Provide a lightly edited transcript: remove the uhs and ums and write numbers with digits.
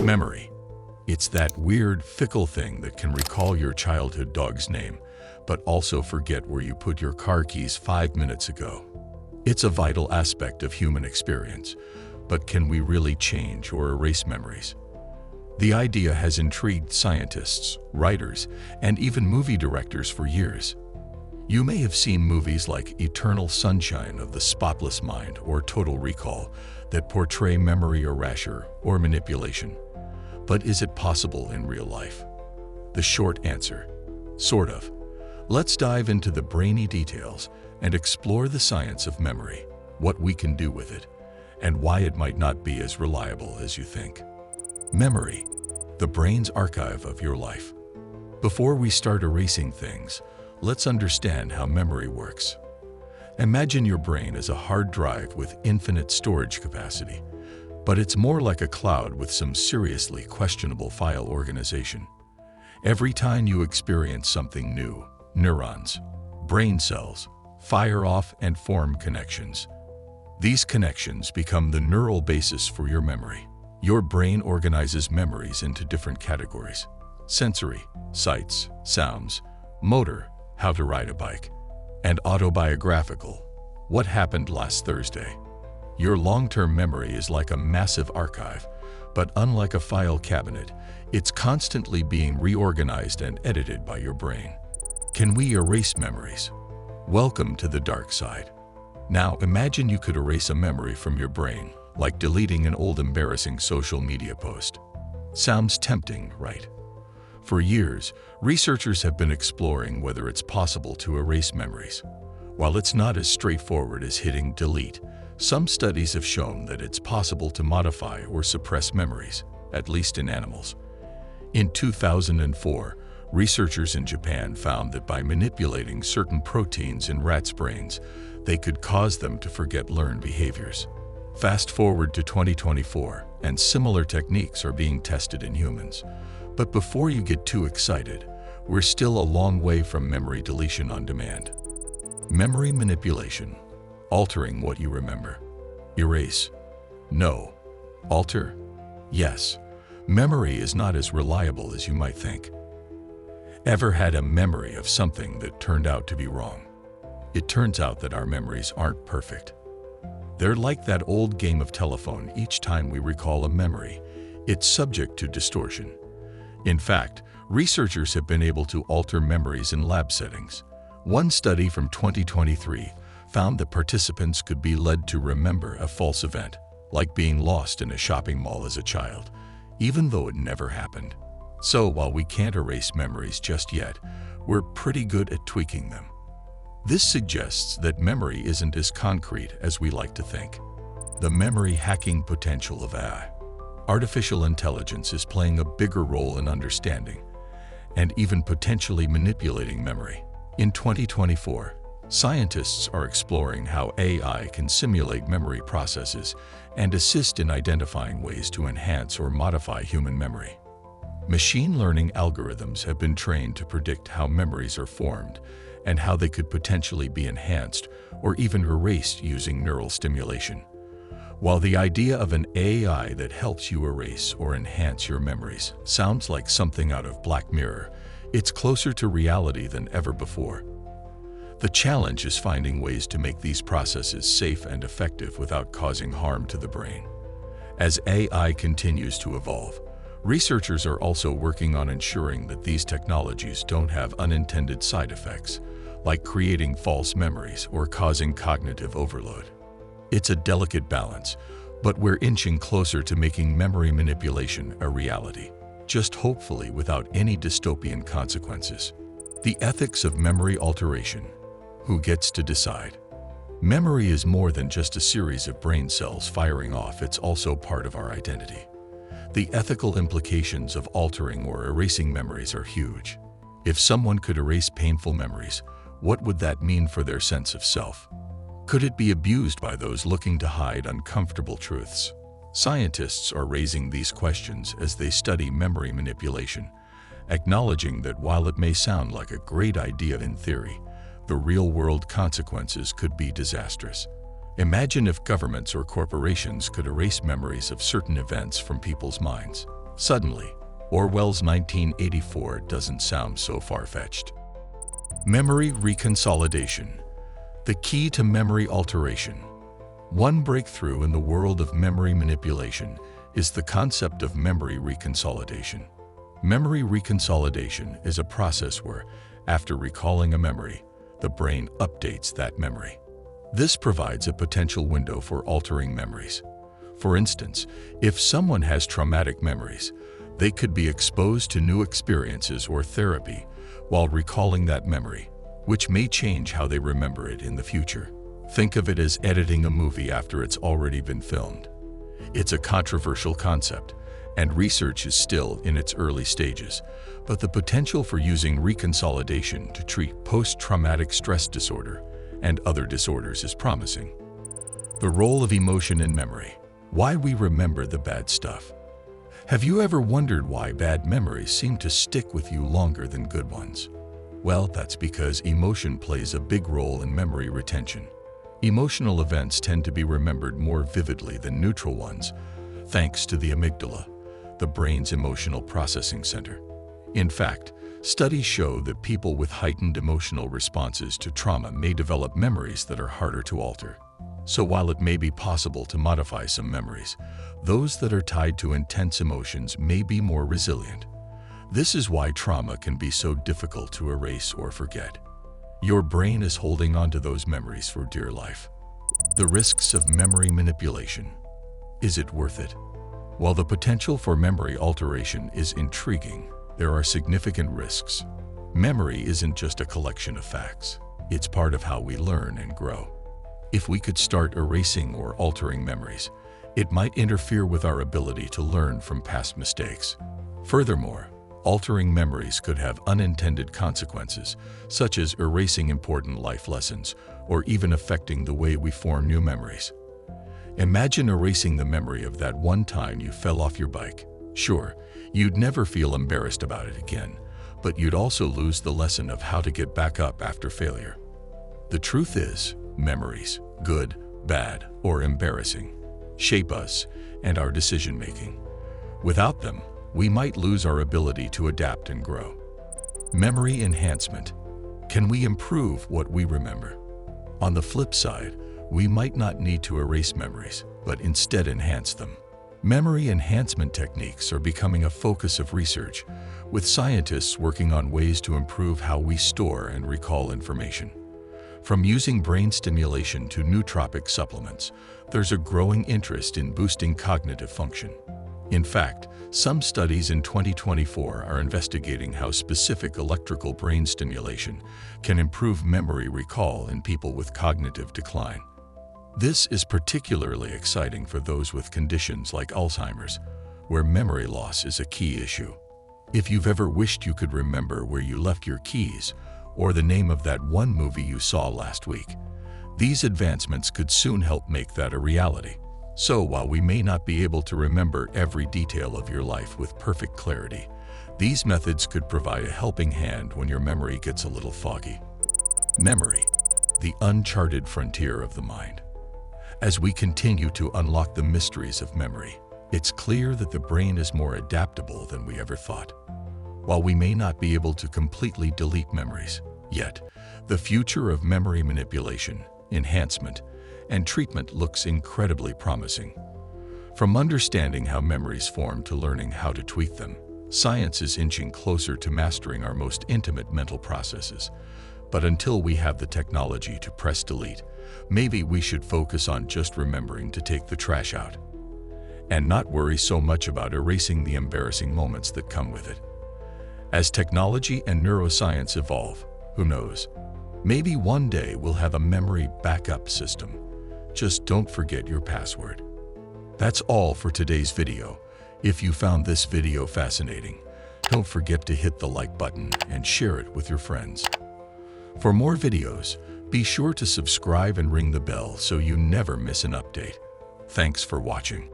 Memory. It's that weird, fickle thing that can recall your childhood dog's name, but also forget where you put your car keys 5 minutes ago. It's a vital aspect of human experience, but can we really change or erase memories? The idea has intrigued scientists, writers, and even movie directors for years. You may have seen movies like Eternal Sunshine of the Spotless Mind or Total Recall that portray memory erasure or manipulation. But is it possible in real life? The short answer: sort of. Let's dive into the brainy details and explore the science of memory, what we can do with it, and why it might not be as reliable as you think. Memory, the brain's archive of your life. Before we start erasing things, let's understand how memory works. Imagine your brain as a hard drive with infinite storage capacity, but it's more like a cloud with some seriously questionable file organization. Every time you experience something new, neurons, brain cells, fire off and form connections. These connections become the neural basis for your memory. Your brain organizes memories into different categories: sensory, sights, sounds; motor, how to ride a bike; and autobiographical, what happened last Thursday. Your long-term memory is like a massive archive, but unlike a file cabinet, it's constantly being reorganized and edited by your brain. Can we erase memories? Welcome to the dark side. Now imagine you could erase a memory from your brain, like deleting an old embarrassing social media post. Sounds tempting, right? For years, researchers have been exploring whether it's possible to erase memories. While it's not as straightforward as hitting delete, some studies have shown that it's possible to modify or suppress memories, at least in animals. In 2004, researchers in Japan found that by manipulating certain proteins in rats' brains, they could cause them to forget learned behaviors. Fast forward to 2024, and similar techniques are being tested in humans. But before you get too excited, we're still a long way from memory deletion on demand. Memory manipulation. Altering what you remember. Erase. No. Alter. Yes. Memory is not as reliable as you might think. Ever had a memory of something that turned out to be wrong? It turns out that our memories aren't perfect. They're like that old game of telephone. Each time we recall a memory, it's subject to distortion. In fact, researchers have been able to alter memories in lab settings. One study from 2023 found that participants could be led to remember a false event, like being lost in a shopping mall as a child, even though it never happened. So while we can't erase memories just yet, we're pretty good at tweaking them. This suggests that memory isn't as concrete as we like to think. The memory hacking potential of AI. Artificial intelligence is playing a bigger role in understanding and even potentially manipulating memory. In 2024, scientists are exploring how AI can simulate memory processes and assist in identifying ways to enhance or modify human memory. Machine learning algorithms have been trained to predict how memories are formed and how they could potentially be enhanced or even erased using neural stimulation. While the idea of an AI that helps you erase or enhance your memories sounds like something out of Black Mirror, it's closer to reality than ever before. The challenge is finding ways to make these processes safe and effective without causing harm to the brain. As AI continues to evolve, researchers are also working on ensuring that these technologies don't have unintended side effects, like creating false memories or causing cognitive overload. It's a delicate balance, but we're inching closer to making memory manipulation a reality, just hopefully without any dystopian consequences. The ethics of memory alteration. Who gets to decide? Memory is more than just a series of brain cells firing off, it's also part of our identity. The ethical implications of altering or erasing memories are huge. If someone could erase painful memories, what would that mean for their sense of self? Could it be abused by those looking to hide uncomfortable truths? Scientists are raising these questions as they study memory manipulation, acknowledging that while it may sound like a great idea in theory, the real-world consequences could be disastrous. Imagine if governments or corporations could erase memories of certain events from people's minds. Suddenly, Orwell's 1984 doesn't sound so far-fetched. Memory reconsolidation, the key to memory alteration. One breakthrough in the world of memory manipulation is the concept of memory reconsolidation. Memory reconsolidation is a process where, after recalling a memory, the brain updates that memory. This provides a potential window for altering memories. For instance, if someone has traumatic memories, they could be exposed to new experiences or therapy while recalling that memory, which may change how they remember it in the future. Think of it as editing a movie after it's already been filmed. It's a controversial concept, and research is still in its early stages, but the potential for using reconsolidation to treat post-traumatic stress disorder and other disorders is promising. The role of emotion in memory. Why we remember the bad stuff. Have you ever wondered why bad memories seem to stick with you longer than good ones? Well, that's because emotion plays a big role in memory retention. Emotional events tend to be remembered more vividly than neutral ones, thanks to the amygdala, the brain's emotional processing center. In fact, studies show that people with heightened emotional responses to trauma may develop memories that are harder to alter. So while it may be possible to modify some memories, those that are tied to intense emotions may be more resilient. This is why trauma can be so difficult to erase or forget. Your brain is holding on to those memories for dear life. The risks of memory manipulation. Is it worth it? While the potential for memory alteration is intriguing, there are significant risks. Memory isn't just a collection of facts. It's part of how we learn and grow. If we could start erasing or altering memories, it might interfere with our ability to learn from past mistakes. Furthermore, altering memories could have unintended consequences, such as erasing important life lessons or even affecting the way we form new memories. Imagine erasing the memory of that one time you fell off your bike. Sure, you'd never feel embarrassed about it again, but you'd also lose the lesson of how to get back up after failure. The truth is, memories, good, bad, or embarrassing, shape us and our decision-making. Without them, we might lose our ability to adapt and grow. Memory enhancement. Can we improve what we remember? On the flip side, we might not need to erase memories, but instead enhance them. Memory enhancement techniques are becoming a focus of research, with scientists working on ways to improve how we store and recall information. From using brain stimulation to nootropic supplements, there's a growing interest in boosting cognitive function. In fact, some studies in 2024 are investigating how specific electrical brain stimulation can improve memory recall in people with cognitive decline. This is particularly exciting for those with conditions like Alzheimer's, where memory loss is a key issue. If you've ever wished you could remember where you left your keys or the name of that one movie you saw last week, these advancements could soon help make that a reality. So while we may not be able to remember every detail of your life with perfect clarity, these methods could provide a helping hand when your memory gets a little foggy. Memory, the uncharted frontier of the mind. As we continue to unlock the mysteries of memory, it's clear that the brain is more adaptable than we ever thought. While we may not be able to completely delete memories, yet the future of memory manipulation, enhancement, and treatment looks incredibly promising. From understanding how memories form to learning how to tweak them, science is inching closer to mastering our most intimate mental processes. But until we have the technology to press delete, maybe we should focus on just remembering to take the trash out and not worry so much about erasing the embarrassing moments that come with it. As technology and neuroscience evolve, who knows, maybe one day we'll have a memory backup system. Just don't forget your password. That's all for today's video. If you found this video fascinating, don't forget to hit the like button and share it with your friends. For more videos, be sure to subscribe and ring the bell so you never miss an update. Thanks for watching.